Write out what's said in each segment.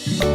Welcome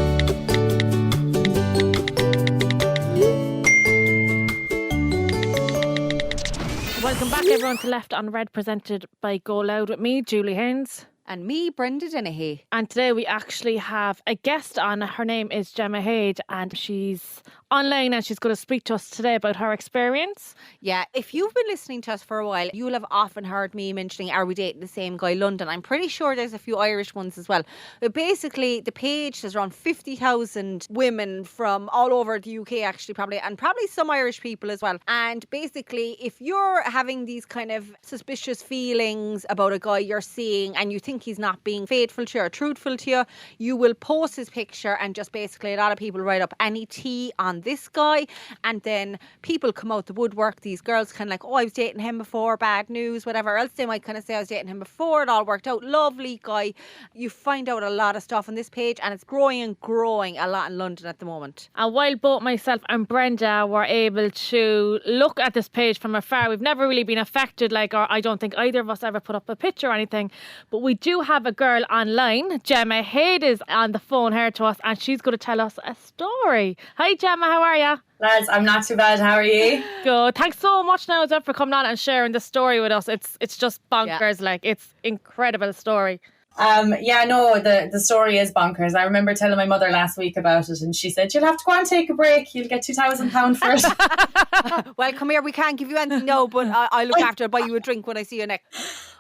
back, everyone, to Left on Red, presented by GoLoud with me, Julie Haynes. And me, Brenda Dennehy. And today we actually have a guest on. Her name is Gemma Haid, and she's online and she's going to speak to us today about her experience. Yeah, if you've been listening to us for a while, you'll have often heard me mentioning, are we dating the same guy, London? I'm pretty sure there's a few Irish ones as well. But basically, the page has around 50,000 women from all over the UK, actually, and probably some Irish people as well. And basically, if you're having these kind of suspicious feelings about a guy you're seeing and you think he's not being faithful to you or truthful to you, you will post his picture and just basically a lot of people write up any tea on this guy, and then people come out the woodwork. These girls kind of like, oh, I was dating him before, bad news, whatever else. They might kind of say, I was dating him before, it all worked out, lovely guy. You find out a lot of stuff on this page, and it's growing a lot in London at the moment. And while both myself and Brenda were able to look at this page from afar, we've never really been affected, or I don't think either of us ever put up a picture or anything, but we do have a girl online. Gemma Haid is on the phone here to us, and she's going to tell us a story. Hi Gemma, how are you? Lads, I'm not too bad. How are you? Good. Thanks so much now for coming on and sharing the story with us. It's just bonkers. Yeah. It's incredible story. The story is bonkers. I remember telling my mother last week about it, and she said, you'll have to go and take a break. You'll get £2,000 for it. Well, come here, we can't give you anything, no, but I'll look after it, buy you a drink when I see you next.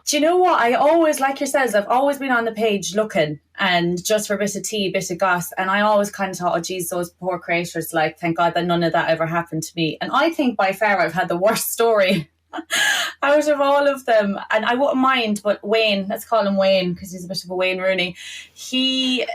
Do you know what? I always, like yourselves, I've always been on the page looking, and just for a bit of tea, a bit of goss. And I always kind of thought, oh, geez, those poor creators, thank God that none of that ever happened to me. And I think by far I've had the worst story out of all of them. And I wouldn't mind, but Wayne, let's call him Wayne because he's a bit of a Wayne Rooney. He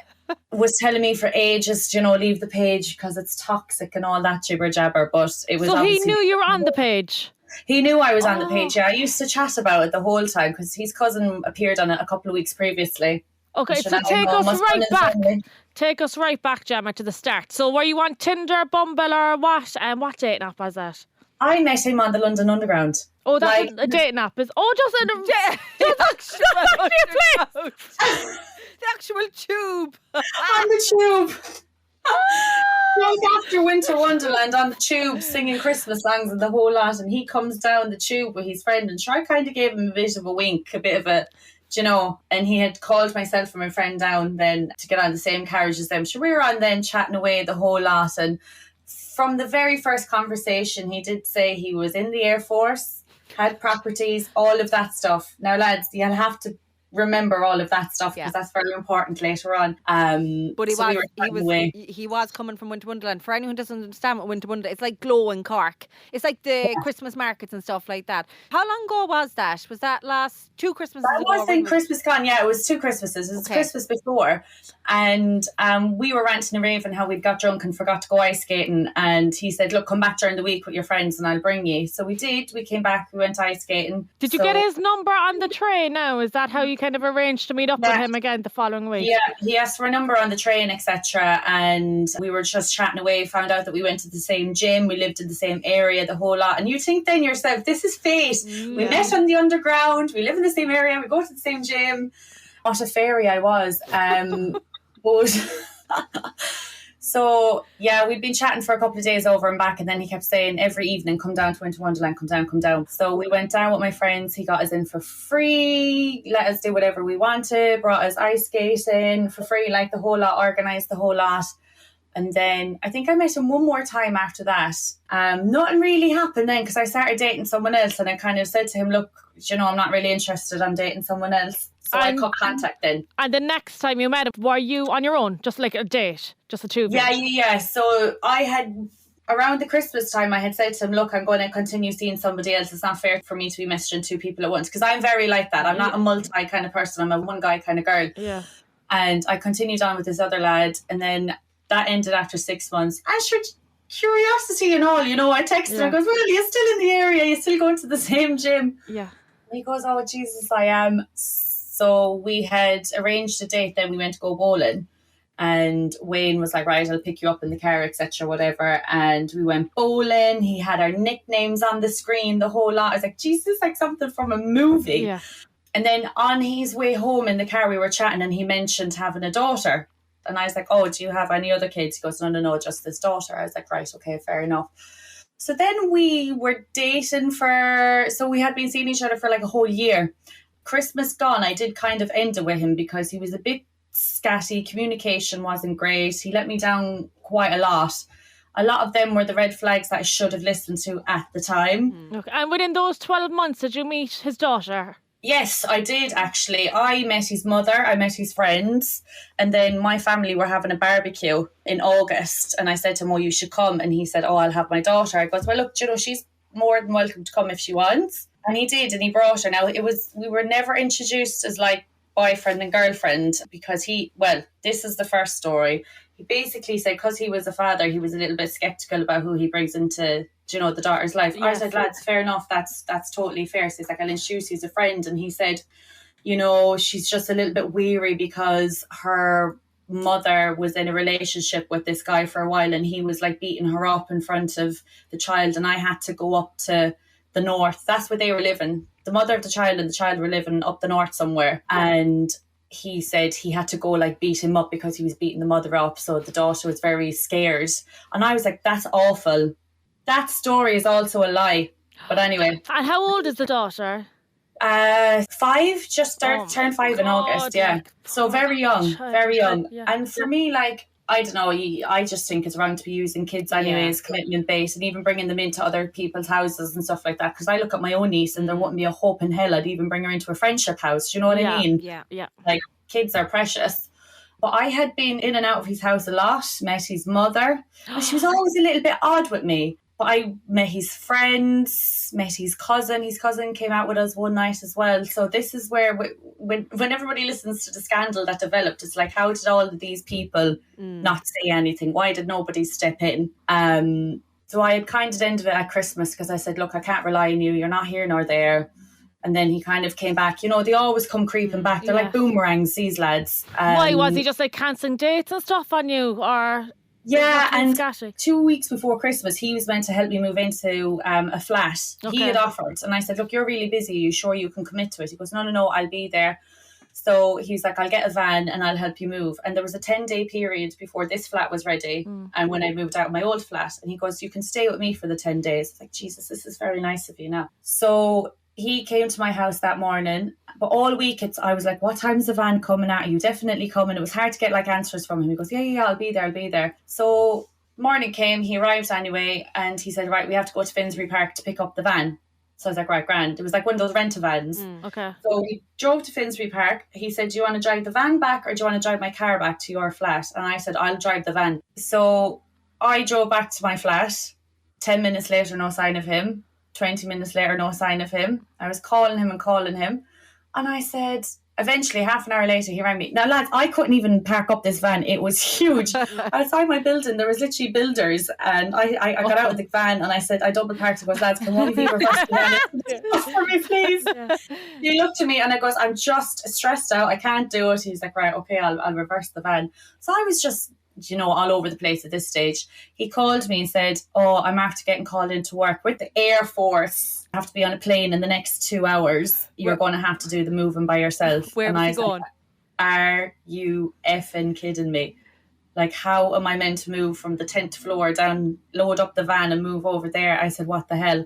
was telling me for ages, leave the page because it's toxic and all that jibber jabber. But it was so he knew you were on the page. He knew I was on the page, yeah. I used to chat about it the whole time because his cousin appeared on it a couple of weeks previously. Okay, so take us right back, Gemma, to the start. So were you on Tinder, Bumble, or what? And what dating app was that? I met him on the London Underground. Oh, that's a dating app. Just the actual tube. On the tube. Like after Winter Wonderland on the tube singing Christmas songs and the whole lot, and he comes down the tube with his friend, and I kind of gave him a bit of a wink, a bit of a, and he had called myself and my friend down then to get on the same carriage as them. So we were on then chatting away the whole lot, and from the very first conversation he did say he was in the Air Force, had properties, all of that stuff. Now lads, you'll have to remember all of that stuff because that's very important later on. But he was coming from Winter Wonderland. For anyone who doesn't understand what Winter Wonderland, it's like Glow in Cork. It's like the Christmas markets and stuff like that. How long ago was that? Was that last 2 Christmases ago? That was in Christmas Con, yeah, it was 2 Christmases. It was Christmas before. And we were ranting and raving how we'd got drunk and forgot to go ice skating. And he said, look, come back during the week with your friends and I'll bring you. So we did. We came back, we went ice skating. Did you get his number on the train now? Is that how you kind of arranged to meet up with him again the following week? Yeah, he asked for a number on the train, etc. And we were just chatting away, found out that we went to the same gym, we lived in the same area, the whole lot. And you think then yourself, this is fate. Yeah. We met on the Underground, we live in the same area, we go to the same gym. What a fairy I was. So, yeah, we'd been chatting for a couple of days over and back, and then he kept saying every evening, come down to Winter Wonderland, come down. So we went down with my friends, he got us in for free, let us do whatever we wanted, brought us ice skating for free, like the whole lot, organised the whole lot. And then I think I met him one more time after that. Nothing really happened then because I started dating someone else, and I kind of said to him, look, I'm not really interested, I'm dating someone else. So I cut contact then. And the next time you met him, were you on your own? Just like a date? Just the two of you? Yeah. So I had, around the Christmas time, I had said to him, look, I'm going to continue seeing somebody else. It's not fair for me to be messaging 2 people at once. Because I'm very like that. I'm not a multi kind of person. I'm a one guy kind of girl. Yeah. And I continued on with this other lad. And then that ended after 6 months. And sure, curiosity and all, I texted him. I goes, well, you're still in the area. You're still going to the same gym. Yeah. And he goes, oh, Jesus, I am. So we had arranged a date, then we went to go bowling, and Wayne was like, right, I'll pick you up in the car, etc., whatever. And we went bowling. He had our nicknames on the screen, the whole lot. I was like, Jesus, like something from a movie. Yeah. And then on his way home in the car, we were chatting, and he mentioned having a daughter. And I was like, oh, do you have any other kids? He goes, no, just this daughter. I was like, right, okay, fair enough. So then we were dating so we had been seeing each other for like a whole year. Christmas gone, I did kind of end it with him because he was a bit scatty, communication wasn't great. He let me down quite a lot. A lot of them were the red flags that I should have listened to at the time. Okay. And within those 12 months, did you meet his daughter? Yes, I did actually. I met his mother, I met his friends, and then my family were having a barbecue in August. And I said to him, oh, you should come. And he said, oh, I'll have my daughter. I goes, well, look, she's more than welcome to come if she wants. And he did, and he brought her. Now, we were never introduced as like boyfriend and girlfriend because this is the first story. He basically said because he was a father, he was a little bit sceptical about who he brings into, the daughter's life. Yes. I said, lads, fair enough, that's totally fair. So he's like, I'll introduce you as a friend. And he said, she's just a little bit weary because her mother was in a relationship with this guy for a while and he was like beating her up in front of the child, and I had to go up to the north. That's where they were living. The mother of the child and the child were living up the north somewhere. And he said he had to go like beat him up because he was beating the mother up. So the daughter was very scared. And I was like, that's awful. That story is also a lie. But anyway. And how old is the daughter? 5, turned 5 in August, yeah. So very young. Yeah. And for me, like, I don't know, I just think it's wrong to be using kids anyways, commitment based, and even bringing them into other people's houses and stuff like that. Because I look at my own niece and there wouldn't be a hope in hell I'd even bring her into a friendship house. Do you know what I mean? Yeah. Like, kids are precious. But I had been in and out of his house a lot, met his mother. And she was always a little bit odd with me. But I met his friends, met his cousin. His cousin came out with us one night as well. So this is where, when everybody listens to the scandal that developed, it's like, how did all of these people not say anything? Why did nobody step in? So I had kind of ended it at Christmas because I said, look, I can't rely on you. You're not here nor there. And then he kind of came back. They always come creeping back. They're like boomerangs, these lads. Why? Was he just like cancelling dates and stuff on you? Or... Yeah, and 2 weeks before Christmas, he was meant to help me move into a flat. Okay. He had offered. And I said, look, you're really busy. Are you sure you can commit to it? He goes, no, I'll be there. So he was like, I'll get a van and I'll help you move. And there was a 10-day period before this flat was ready. And when I moved out of my old flat, and he goes, you can stay with me for the 10 days. It's like, Jesus, this is very nice of you now. So he came to my house that morning, but all week I was like, what time's the van coming at? Are you definitely coming? It was hard to get like answers from him. He goes, yeah, I'll be there. So morning came, he arrived anyway, and he said, right, we have to go to Finsbury Park to pick up the van. So I was like, right, grand. It was like one of those rental vans. Okay. So we drove to Finsbury Park. He said, do you want to drive the van back or do you want to drive my car back to your flat? And I said, I'll drive the van. So I drove back to my flat. 10 minutes later, no sign of him. 20 minutes later, no sign of him. I was calling him. And I said, eventually, half an hour later, he rang me. Now, lads, I couldn't even park up this van. It was huge. Outside my building, there was literally builders. And I got out of the van and I said, I double parked. He goes, lads, can one of you reverse the van for me, please? Yeah. He looked at me and I goes, I'm just stressed out. I can't do it. He's like, right, okay, I'll reverse the van. So I was just, all over the place at this stage. He called me and said, oh, I'm after getting called into work with the Air Force. I have to be on a plane in the next 2 hours. You're going to have to do the moving by yourself. Where was he going? Like, are you effing kidding me? Like, how am I meant to move from the 10th floor down, load up the van and move over there? I said, what the hell?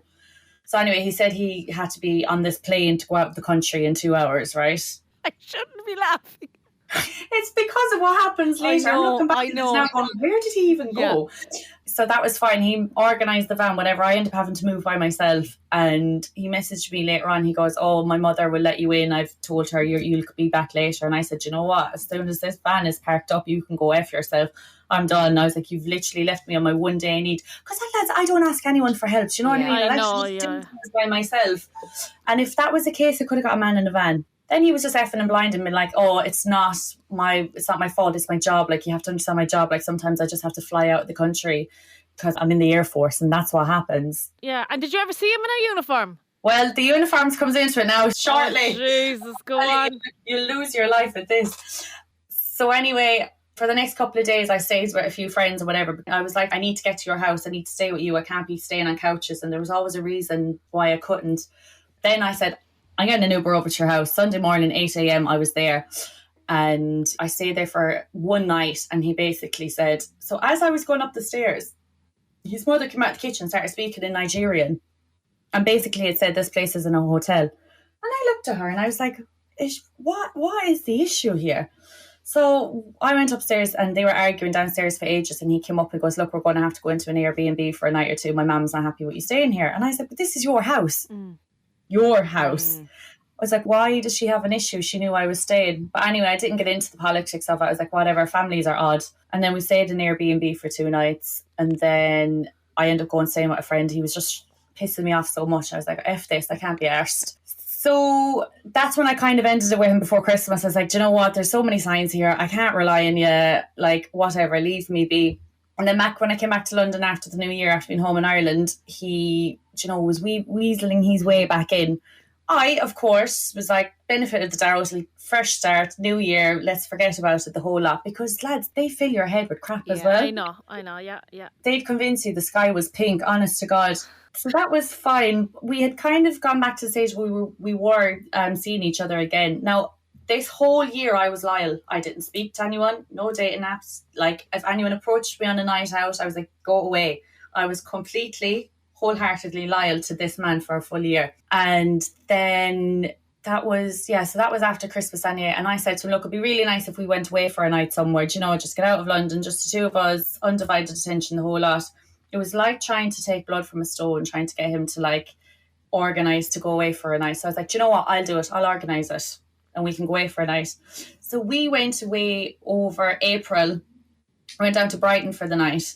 So anyway, he said he had to be on this plane to go out of the country in 2 hours, right? I shouldn't be laughing. It's because of what happens later. I'm looking back and now going, where did he even go? Yeah. So that was fine. He organised the van, whatever. I ended up having to move by myself. And he messaged me later on. He goes, oh, my mother will let you in. I've told her you'll be back later. And I said, you know what? As soon as this van is parked up, you can go F yourself. I'm done. I was like, you've literally left me on my one day I need. Because I don't ask anyone for help. Do you know what I mean? I do things by myself. And if that was the case, I could have got a man in a van. Then he was just effing and blinding me like, oh, it's not my fault, it's my job. Like, you have to understand my job. Like, sometimes I just have to fly out of the country because I'm in the Air Force and that's what happens. Yeah, and did you ever see him in a uniform? Well, the uniforms comes into it now shortly. Oh, Jesus, go on. You'll lose your life with this. So anyway, for the next couple of days, I stayed with a few friends or whatever. I was like, I need to get to your house. I need to stay with you. I can't be staying on couches. And there was always a reason why I couldn't. Then I said, I'm getting an Uber over to your house. Sunday morning, 8 a.m, I was there. And I stayed there for one night, and he basically said, so as I was going up the stairs, his mother came out of the kitchen and started speaking in Nigerian. And basically it said, this place isn't a hotel. And I looked at her and I was like, what is the issue here? So I went upstairs and they were arguing downstairs for ages, and he came up and goes, look, we're going to have to go into an Airbnb for a night or two. My mum's not happy with you staying here. And I said, but this is your house. Your house. I was like, why does she have an issue? She knew I was staying. But anyway, I didn't get into the politics of it. I was like, whatever, families are odd. And then we stayed in Airbnb for 2 nights. And then I ended up going staying with a friend. He was just pissing me off so much. I was like, F this, I can't be arsed. So that's when I kind of ended it with him before Christmas. I was like, do you know what? There's so many signs here. I can't rely on you. Like, whatever, leave me be. And then when I came back to London after the new year, after being home in Ireland, he, you know, was weaseling his way back in. I, of course, was like, benefit of the doubt, fresh start, new year, let's forget about it, the whole lot. Because, lads, they fill your head with crap as well. I know, yeah. They'd convince you the sky was pink, honest to God. So that was fine. We had kind of gone back to the stage where we were seeing each other again. Now, this whole year I was loyal. I didn't speak to anyone, no dating apps. Like, if anyone approached me on a night out, I was like, go away. I was completely, wholeheartedly loyal to this man for a full year. And then that was after Christmas anyway. And I said to him, look, it'd be really nice if we went away for a night somewhere, you know, just get out of London, just the two of us, undivided attention, the whole lot. It was like trying to take blood from a stone, trying to get him to like organise to go away for a night. So I was like, do you know what? I'll do it. I'll organise it and we can go away for a night. So we went away over April, went down to Brighton for the night.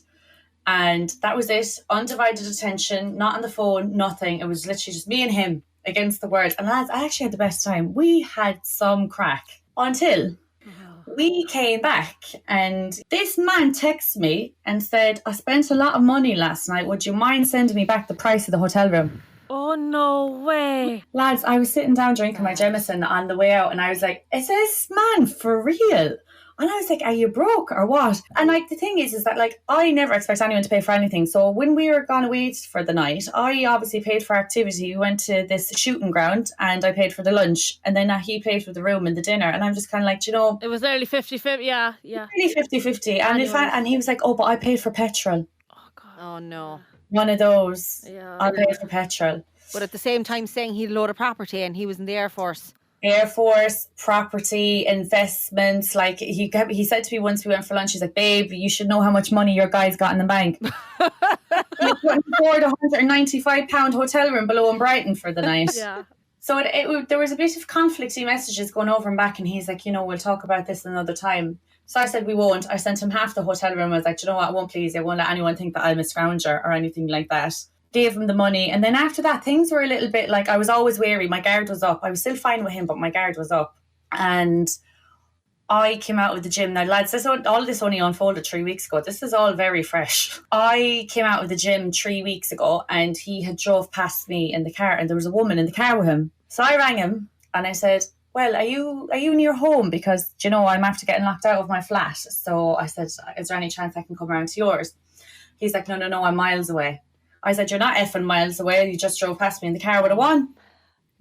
And that was it. Undivided attention, not on the phone, nothing. It was literally just me and him against the world. And lads, I actually had the best time. We had some crack until we came back, and this man texted me and said, I spent a lot of money last night. Would you mind sending me back the price of the hotel room? Oh, no way. Lads, I was sitting down drinking my Jameson on the way out, and I was like, is this man for real? And I was like, are you broke or what? And like, the thing is that like, I never expect anyone to pay for anything. So when we were gone away for the night, I obviously paid for activity. We went to this shooting ground and I paid for the lunch. And then he paid for the room and the dinner. And I'm just kind of like, you know. It was nearly 50-50, yeah. Really 50-50. And he was like, oh, but I paid for petrol. Oh, God. Oh, no. One of those. Yeah. I paid for petrol. But at the same time saying he had a load of property and he was in the Air Force. Air Force, property, investments. Like he said to me once we went for lunch, he's like, babe, you should know how much money your guy's got in the bank. He couldn't afford a £195 hotel room below in Brighton for the night. Yeah. So there was a bit of conflicting messages going over and back, and he's like, you know, we'll talk about this another time. So I said we won't. I sent him half the hotel room. I was like, you know what, I won't please you. I won't let anyone think that I'm a scrounger or anything like that. Gave him the money, and then after that things were a little bit like, I was always wary, my guard was up. I was still fine with him, but my guard was up. And I came out of the gym. Now lads, all this only unfolded 3 weeks ago. This is all very fresh. I came out of the gym 3 weeks ago, and he had drove past me in the car, and there was a woman in the car with him. So I rang him and I said, well, are you near home? Because, you know, I'm after getting locked out of my flat. So I said, is there any chance I can come around to yours? He's like, no, I'm miles away. I said, you're not effing miles away. You just drove past me in the car with a one.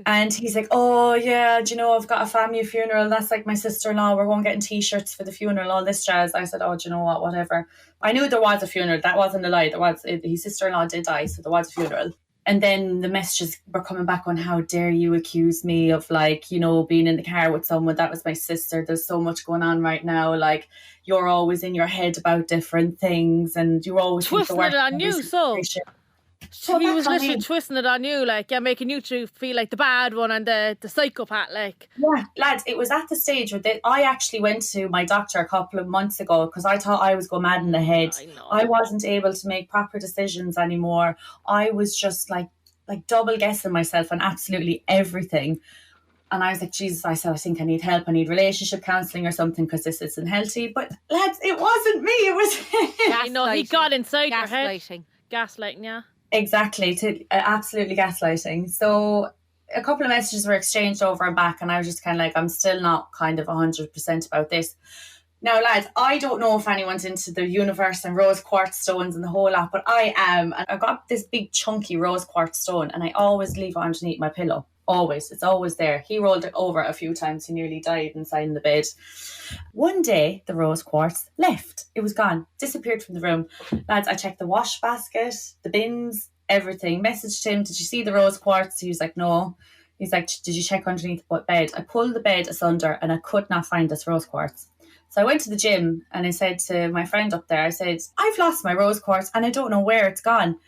And he's like, oh, yeah, do you know, I've got a family funeral. That's like my sister-in-law. We're going getting T-shirts for the funeral, all this jazz. I said, oh, do you know what, whatever. I knew there was a funeral. That wasn't a lie. His sister-in-law did die, so there was a funeral. And then the messages were coming back on, how dare you accuse me of, like, you know, being in the car with someone. That was my sister. There's so much going on right now. Like, you're always in your head about different things, and you're always twisting it on you, so... He was literally twisting it on you, like, yeah, making you two feel like the bad one and the psychopath, like. Yeah, lads, it was at the stage where I actually went to my doctor a couple of months ago because I thought I was going mad in the head. I wasn't able to make proper decisions anymore. I was just like double guessing myself on absolutely everything. And I was like, Jesus, I think I need help. I need relationship counselling or something because this isn't healthy. But lads, it wasn't me. It was him. You know, he got inside your head. Gaslighting, yeah. Exactly, absolutely gaslighting. So a couple of messages were exchanged over and back, and I was just kind of like, I'm still not kind of 100% about this. Now, lads, I don't know if anyone's into the universe and rose quartz stones and the whole lot, but I am. And I got this big chunky rose quartz stone, and I always leave it underneath my pillow. Always. It's always there. He rolled it over a few times. He nearly died inside the bed. One day, the rose quartz left. It was gone. Disappeared from the room. Lads, I checked the wash basket, the bins, everything. Messaged him, did you see the rose quartz? He was like, no. He's like, did you check underneath the bed? I pulled the bed asunder and I could not find this rose quartz. So I went to the gym and I said to my friend up there, I said, I've lost my rose quartz and I don't know where it's gone.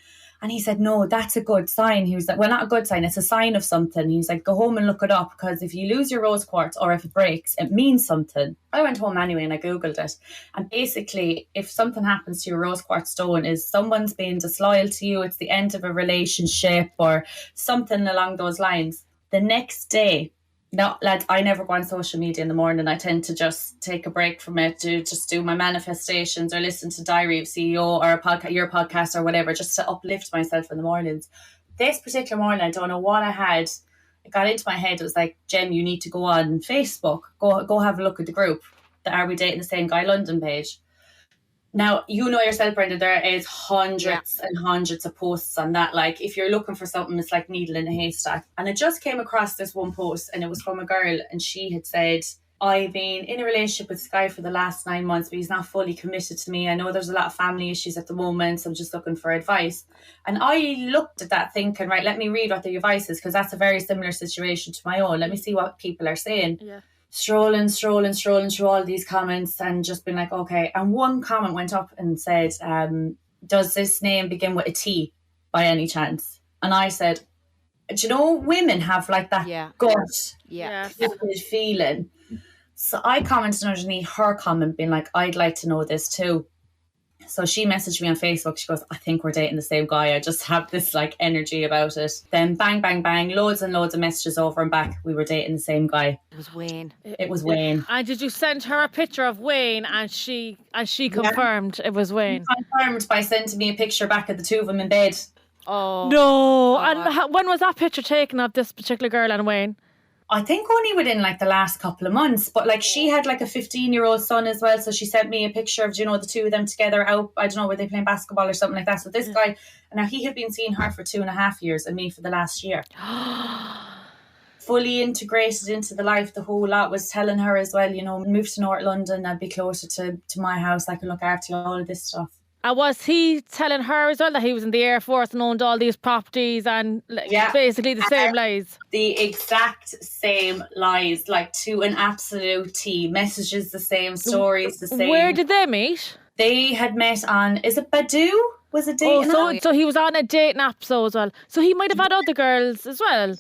And he said, no, that's a good sign. He was like, well, not a good sign. It's a sign of something. He was like, go home and look it up, because if you lose your rose quartz or if it breaks, it means something. I went home anyway and I Googled it. And basically, if something happens to your rose quartz stone, is someone's being disloyal to you, it's the end of a relationship or something along those lines. The next day, no, lads, I never go on social media in the morning. I tend to just take a break from it, to just do my manifestations or listen to Diary of CEO or a podcast, your podcast or whatever, just to uplift myself in the mornings. This particular morning, I don't know what I had. It got into my head. It was like, Jem, you need to go on Facebook. Go have a look at the group, the Are We Dating the Same Guy London page. Now, you know yourself, Brenda, there is hundreds and hundreds of posts on that. Like, if you're looking for something, it's like needle in a haystack. And I just came across this one post, and it was from a girl, and she had said, I've been in a relationship with this guy for the last 9 months, but he's not fully committed to me. I know there's a lot of family issues at the moment, so I'm just looking for advice. And I looked at that thinking, right, let me read what the advice is, because that's a very similar situation to my own. Let me see what people are saying. Yeah. Strolling through all these comments and just been like, okay. And one comment went up and said, does this name begin with a T by any chance? And I said, do you know, women have like that gut feeling. So I commented underneath her comment being like, I'd like to know this too. So she messaged me on Facebook. She goes, I think we're dating the same guy. I just have this like energy about it. Then bang, bang, bang, loads and loads of messages over and back. We were dating the same guy. It was Wayne. It was Wayne. And did you send her a picture of Wayne and she confirmed it was Wayne? She confirmed by sending me a picture back of the two of them in bed. Oh. No. And when was that picture taken of this particular girl and Wayne? I think only within like the last couple of months, but like she had like a 15-year-old son as well, so she sent me a picture of, you know, the two of them together out, I don't know, were they playing basketball or something like that. So this guy, now he had been seeing her for 2.5 years and me for the last year. Fully integrated into the life, the whole lot. Was telling her as well, you know, move to North London, I'd be closer to my house, I can look after you, all of this stuff. And was he telling her as well that he was in the Air Force and owned all these properties and basically the same lies? The exact same lies, like to an absolute T. Messages the same, stories the same. Where did they meet? They had met on, is it Badoo? Was it dating app? So he was on a dating app as well. So he might have had other girls as well.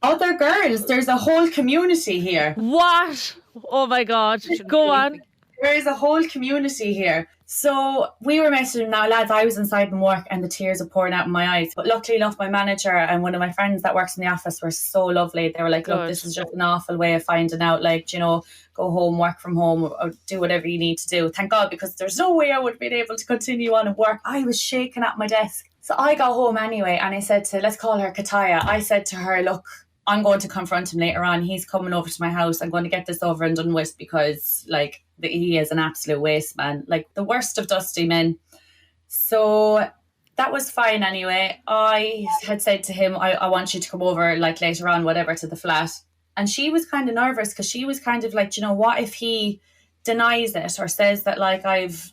Other girls? There's a whole community here. What? Oh my God. Go on. There is a whole community here. So we were messaging now, lads. I was inside from work and the tears were pouring out in my eyes. But luckily enough, my manager and one of my friends that works in the office were so lovely. They were like, look, this is just an awful way of finding out, like, you know, go home, work from home, or do whatever you need to do. Thank God, because there's no way I would have been able to continue on and work. I was shaking at my desk. So I got home anyway and I said let's call her Kataya. I said to her, look, I'm going to confront him later on. He's coming over to my house. I'm going to get this over and done with, because like he is an absolute waste man, like the worst of dusty men. So that was fine anyway. I had said to him, I want you to come over like later on, whatever, to the flat. And she was kind of nervous because she was kind of like, you know, what if he denies it or says that like I've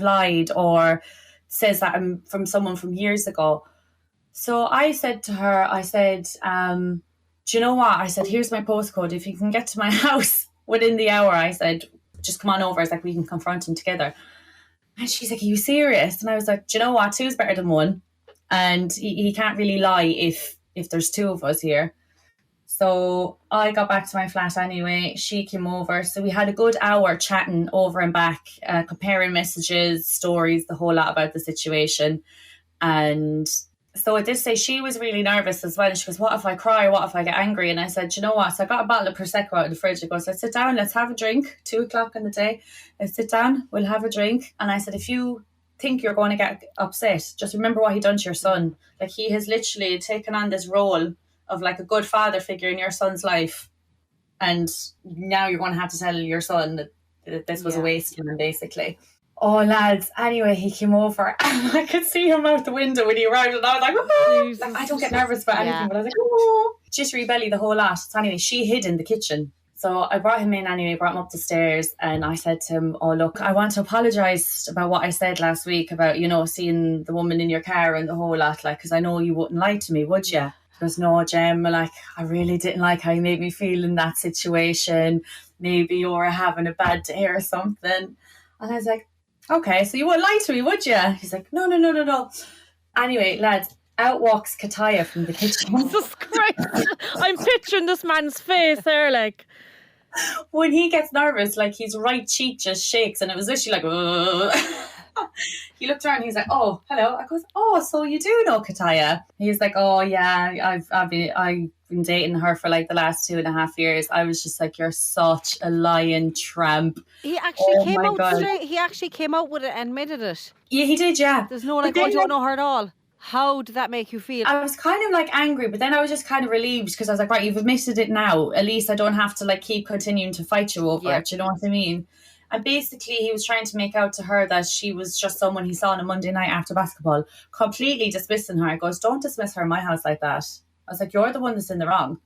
lied, or says that I'm from someone from years ago. So I said to her, I said, do you know what? I said, here's my postcode. If you can get to my house within the hour, I said, just come on over. I was like, we can confront him together. And she's like, are you serious? And I was like, do you know what? 2 is better than 1. And he can't really lie if there's 2 of us here. So I got back to my flat anyway. She came over. So we had a good hour chatting over and back, comparing messages, stories, the whole lot about the situation. And so at this stage, she was really nervous as well. And she goes, what if I cry? What if I get angry? And I said, you know what? So I got a bottle of Prosecco out of the fridge. I goes, let's sit down. Let's have a drink. 2:00 in the day. Let's sit down. We'll have a drink. And I said, if you think you're going to get upset, just remember what he done to your son. Like, he has literally taken on this role of like a good father figure in your son's life. And now you're going to have to tell your son that this was a waste of him, basically. Oh, lads. Anyway, he came over and I could see him out the window when he arrived, and I was like, oh. Like, I don't get nervous about anything, but I was like, oh. jittery belly, the whole lot. So anyway, she hid in the kitchen. So I brought him in anyway, brought him up the stairs, and I said to him, oh, look, I want to apologise about what I said last week about, you know, seeing the woman in your car and the whole lot, like, because I know you wouldn't lie to me, would you? He goes, no, Jem, like, I really didn't like how you made me feel in that situation. Maybe you were having a bad day or something. And I was like, okay, so you wouldn't lie to me, would you? He's like, no. Anyway, lads, out walks Kataya from the kitchen. Jesus Christ. I'm picturing this man's face there, like. When he gets nervous, like his right cheek just shakes, and it was literally like, he looked around and he's like, oh, hello. I goes, oh, so you do know Kataya? He's like, oh yeah, I've been dating her for like the last 2.5 years. I was just like, you're such a lying tramp. He actually came out God. straight. He actually came out with it and admitted it. Yeah, he did, yeah. There's no like, oh, I don't know her at all. How did that make you feel? I was kind of like angry, but then I was just kind of relieved because I was like, right, you've admitted it now. At least I don't have to like keep continuing to fight you over it. You know what I mean? And basically he was trying to make out to her that she was just someone he saw on a Monday night after basketball, completely dismissing her. He goes, don't dismiss her in my house like that. I was like, you're the one that's in the wrong.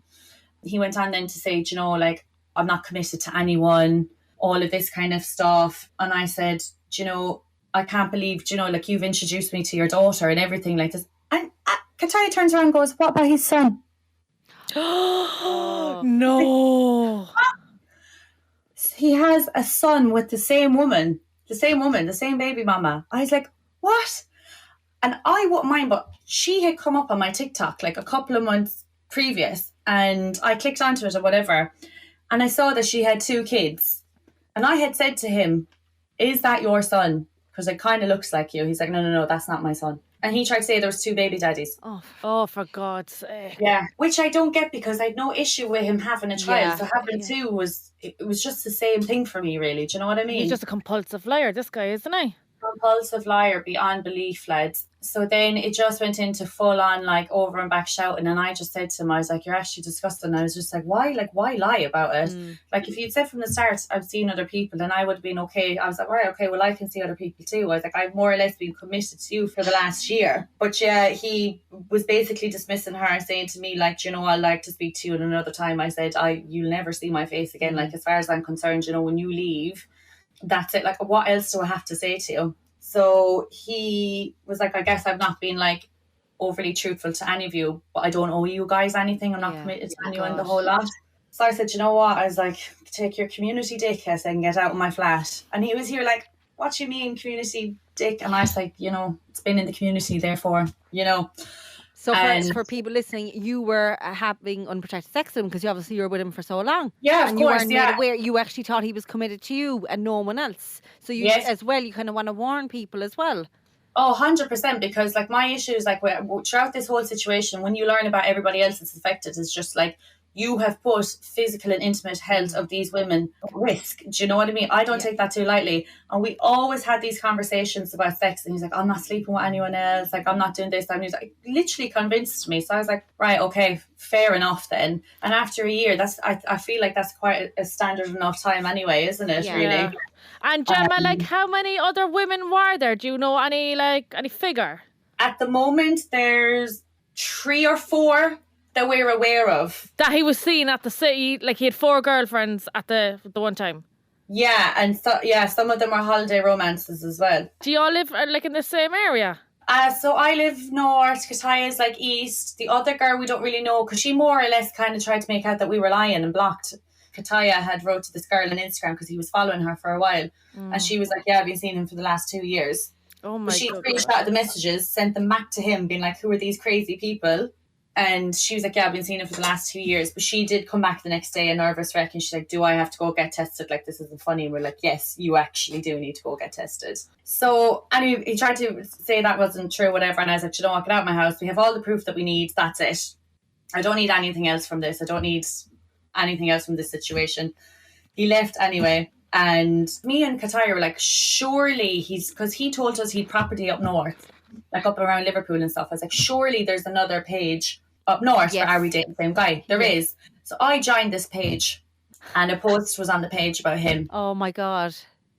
He went on then to say, you know, like, I'm not committed to anyone, all of this kind of stuff. And I said, you know, I can't believe, you know, like, you've introduced me to your daughter and everything like this. And Kataya turns around and goes, what about his son? No. He has a son with the same baby mama. I was like, what? And I wouldn't mind, but she had come up on my TikTok like a couple of months previous, and I clicked onto it or whatever, and I saw that she had 2 kids. And I had said to him, is that your son? Because it kind of looks like you. He's like, no, that's not my son. And he tried to say there was 2 baby daddies. Oh, for God's sake. Yeah, which I don't get, because I had no issue with him having a child. Yeah. So having 2 was just the same thing for me, really. Do you know what I mean? He's just a compulsive liar, this guy, isn't he? Compulsive liar beyond belief, lads. So then it just went into full on like over and back shouting, and I just said to him, I was like, you're actually disgusting. I was just like, why lie about it? Like, if you'd said from the start I've seen other people, then I would have been okay. I was like, right, okay, well, I can see other people too. I was like, I've more or less been committed to you for the last year. But yeah, he was basically dismissing her and saying to me, like, you know, I'd like to speak to you at another time. I said, you'll never see my face again. Like, as far as I'm concerned, you know, when you leave, that's it. Like, what else do I have to say to you? So he was like, I guess I've not been like overly truthful to any of you, but I don't owe you guys anything. I'm not committed to anyone, the whole lot. So I said, you know what? I was like, take your community dick, I said, and get out of my flat. And he was here like, what do you mean community dick? And I was like, you know, it's been in the community, therefore, you know. So for people listening, you were having unprotected sex with him because obviously you were with him for so long. Yeah, and of you course, weren't made aware. You actually thought he was committed to you and no one else. So you as well, you kind of want to warn people as well. Oh, 100%, because like my issue is like throughout this whole situation, when you learn about everybody else that's affected, it's just like, you have put physical and intimate health of these women at risk. Do you know what I mean? I don't take that too lightly. And we always had these conversations about sex. And he's like, I'm not sleeping with anyone else. Like, I'm not doing this. And he's like, literally convinced me. So I was like, right, okay, fair enough then. And after a year, I feel like that's quite a standard enough time anyway, isn't it? Yeah. Really. And Gemma, like, how many other women were there? Do you know any figure? At the moment, there's 3 or 4 that we're aware of. That he was seen at the city, like he had 4 girlfriends at the one time. Yeah, and some of them are holiday romances as well. Do you all live like in the same area? So I live north, Kataya's like east. The other girl we don't really know, because she more or less kind of tried to make out that we were lying and blocked. Kataya had wrote to this girl on Instagram because he was following her for a while. And she was like, yeah, I've been seeing him for the last 2 years. Oh my God. She screenshotted the messages, sent them back to him, being like, who are these crazy people? And she was like, yeah, I've been seeing him for the last 2 years. But she did come back the next day, a nervous wreck. And she's like, do I have to go get tested? Like, this isn't funny. And we're like, yes, you actually do need to go get tested. So anyway, he tried to say that wasn't true, whatever. And I was like, you know what, get out of my house. We have all the proof that we need. That's it. I don't need anything else from this. I don't need anything else from this situation. He left anyway. And me and Kataya were like, surely because he told us he'd property up north, like up around Liverpool and stuff. I was like, surely there's another page up north for Are We Dating the Same Guy? There is. So I joined this page, and a post was on the page about him. Oh my God.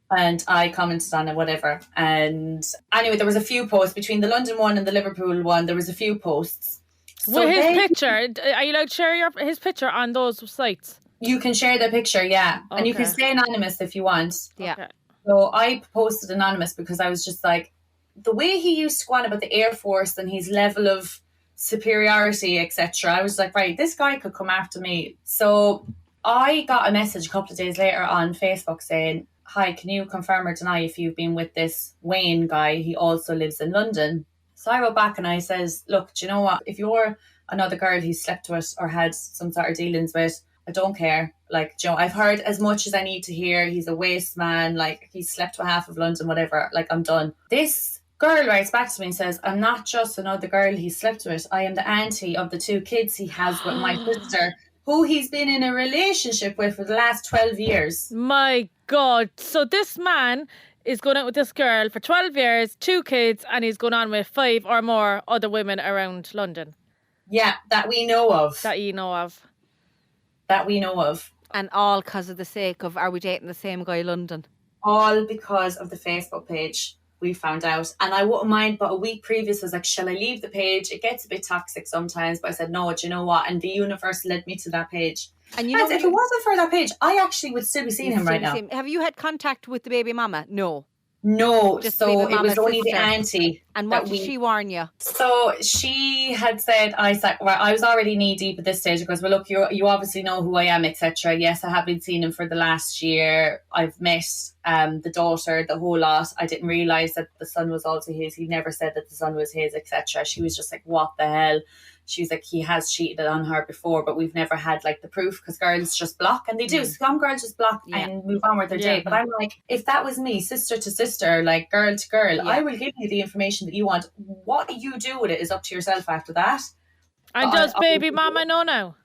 And I commented on it, whatever. And anyway, there was a few posts between the London one and the Liverpool one. There was a few posts. So With his they, picture, are you allowed to share his picture on those sites? you can share the picture, yeah. And you can Okay. stay anonymous if you want. Yeah. Okay. So I posted anonymous because I was just like, the way he used to go on about the Air Force and his level of superiority, etc. I was like, right, this guy could come after me. So I got a message a couple of days later on Facebook saying, hi, can you confirm or deny if you've been with this Wayne guy? He also lives in London. So I wrote back and I says, look, do you know what? If you're another girl he slept with or had some sort of dealings with, I don't care. Like, you know, I've heard as much as I need to hear. He's a waste man. Like, he slept with half of London, whatever. Like, I'm done. This girl writes back to me and says, I'm not just another girl he slept with. I am the auntie of the 2 kids he has with my sister, who he's been in a relationship with for the last 12 years. My God. So this man is going out with this girl for 12 years, 2 kids, and he's going on with 5 or more other women around London. Yeah, that we know of. That you know of. That we know of. And all because of the sake of, are we dating the same guy, London? All because of the Facebook page. We found out. And I wouldn't mind, but a week previous I was like, shall I leave the page? It gets a bit toxic sometimes, but I said, no, do you know what? And the universe led me to that page. And you know, And if it wasn't for that page, I actually would still be seeing him right now. Have you had contact with the baby mama? No. No, Just so baby it was mama's only the sister. auntie. And what that did she warn you? So she had said, I said, well, I was already knee deep at this stage. She goes, well, look, you obviously know who I am, etc. Yes, I have been seeing him for the last year. I've met the daughter, the whole lot. I didn't realise that the son was also his. He never said that the son was his, etc. She was just like, what the hell? She was like, he has cheated on her before, but we've never had like the proof because girls just block, and they do. Some girls just block and move on with their day. But I'm like, if that was me, sister to sister, like girl to girl, I will give you the information that you want. What you do with it is up to yourself after that. And does baby mama know now?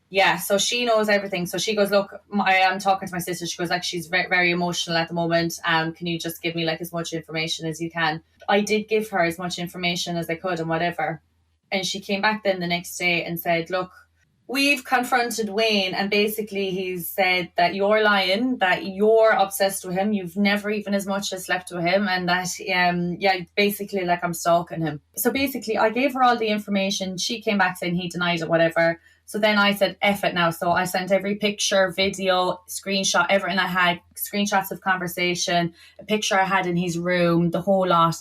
Yeah, so she knows everything. So she goes, look, I am talking to my sister. She goes, like, she's very, very emotional at the moment. Can you just give me like as much information as you can? I did give her as much information as I could and whatever. And she came back then the next day and said, look, we've confronted Wayne and basically he's said that you're lying, that you're obsessed with him. You've never even as much as slept with him, and that, basically like I'm stalking him. So basically I gave her all the information. She came back saying he denied it, whatever. So then I said, F it now. So I sent every picture, video, screenshot, everything I had, screenshots of conversation, a picture I had in his room, the whole lot.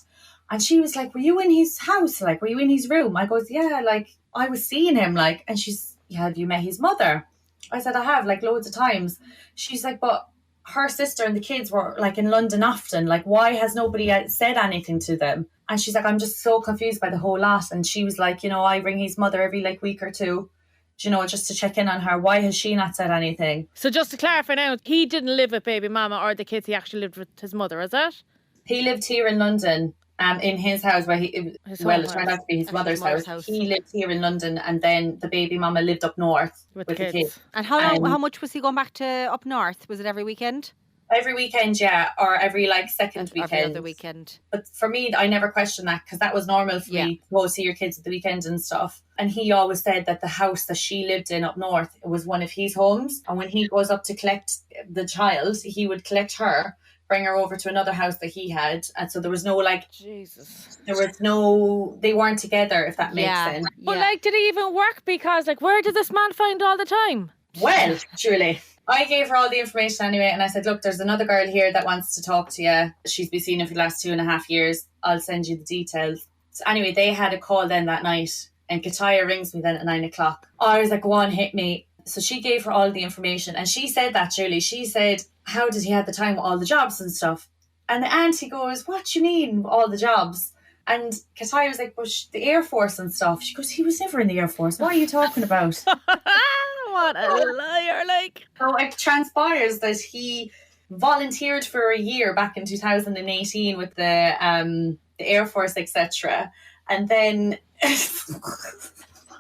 And she was like, were you in his house? Like, were you in his room? I goes, yeah, like, I was seeing him. Like, and she's, yeah, have you met his mother? I said, I have, like, loads of times. She's like, but her sister and the kids were, like, in London often. Like, why has nobody said anything to them? And she's like, I'm just so confused by the whole lot. And she was like, you know, I ring his mother every, like, week or two, you know, just to check in on her. Why has she not said anything? So just to clarify now, he didn't live with baby mama or the kids. He actually lived with his mother, is it? He lived here in London. In his house, where it turned out to be his mother's house. He lived here in London, and then the baby mama lived up north with the kids. And how much was he going back to up north? Was it every weekend? Every weekend, yeah, or every like second weekend. Every other weekend. But for me, I never questioned that because that was normal for me to go see your kids at the weekend and stuff. And he always said that the house that she lived in up north was one of his homes, and when he goes up to collect the child, he would collect her, bring her over to another house that he had, and so there was no like Jesus. There was no, they weren't together, if that makes sense. But like, did it even work? Because like, where did this man find all the time? Well, Julie, I gave her all the information anyway, and I said, look, there's another girl here that wants to talk to you. She's been seeing him for the last 2.5 years. I'll send you the details. So anyway, they had a call then that night, and Kataya rings me then at 9:00. I was like, go on, hit me. So she gave her all the information, and she said that, Julie, she said, how did he have the time with all the jobs and stuff? And the auntie goes, what do you mean all the jobs? And Kataya was like, but the Air Force and stuff. She goes, he was never in the Air Force. What are you talking about? What a liar, like. So it transpires that he volunteered for a year back in 2018 with the Air Force, etc. And then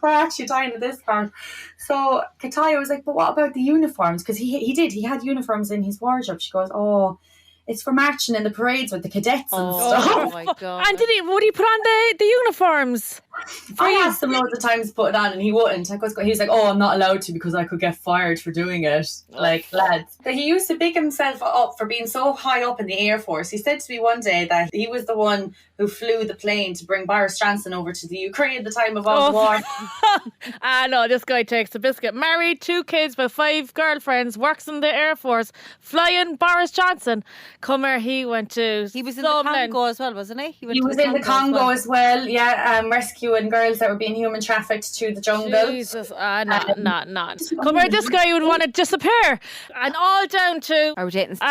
we're actually dying to this part. So Kataya was like, but what about the uniforms? Because he had uniforms in his wardrobe. She goes, oh, it's for marching in the parades with the cadets and Oh stuff. my God. And would he put on the uniforms? I asked him loads of times to put it on and he wouldn't. He was like, oh, I'm not allowed to because I could get fired for doing it. Like, lads. But he used to big himself up for being so high up in the Air Force. He said to me one day that he was the one who flew the plane to bring Boris Johnson over to the Ukraine at the time of all the war. No, this guy takes the biscuit. Married, 2 kids, about 5 girlfriends, works in the Air Force, flying Boris Johnson. Come here, he went to... He was in the Congo as well, wasn't he? He was in the Congo as well, yeah, rescuing girls that were being human trafficked through the jungle. Jesus, not. Come here, this guy would want to disappear. And all down to... Are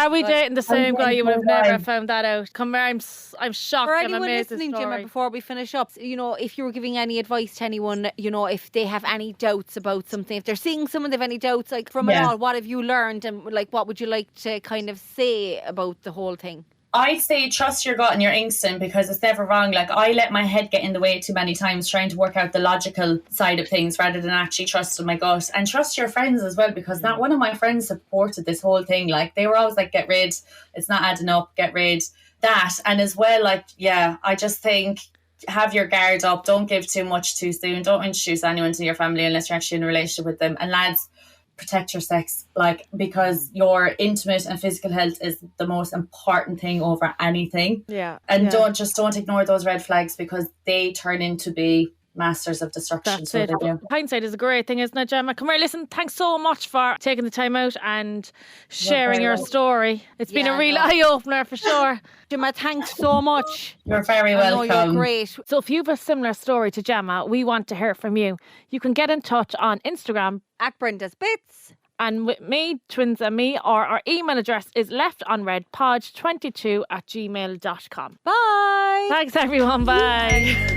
we dating the same guy? You would have never found that out. Come here, I'm shocked. For I'm anyone amazed listening, at the story. Gemma, before we finish up, you know, if you were giving any advice to anyone, you know, if they have any doubts about something, if they're seeing someone, they have any doubts, like from it all, what have you learned, and like what would you like to kind of say about the whole thing? I'd say trust your gut and your instinct because it's never wrong. Like, I let my head get in the way too many times trying to work out the logical side of things rather than actually trusting my gut. And trust your friends as well, because not one of my friends supported this whole thing. Like, they were always like, get rid, it's not adding up, get rid. That. And as well, like, yeah, I just think have your guard up. Don't give too much too soon. Don't introduce anyone to your family unless you're actually in a relationship with them. And lads, protect your sex, like, because your intimate and physical health is the most important thing over anything. And don't ignore those red flags because they turn into be masters of destruction. That's it. Hindsight is a great thing, isn't it, Gemma? Come here, listen, thanks so much for taking the time out and sharing your story. It's been a real eye-opener for sure. Gemma, thanks so much. You're very welcome. I know you're great. So if you have a similar story to Gemma, we want to hear from you. You can get in touch on Instagram at Brenda's Bits. And with me, Twins and Me, or our email address is leftunreadpod22@gmail.com. Bye. Thanks everyone. Bye.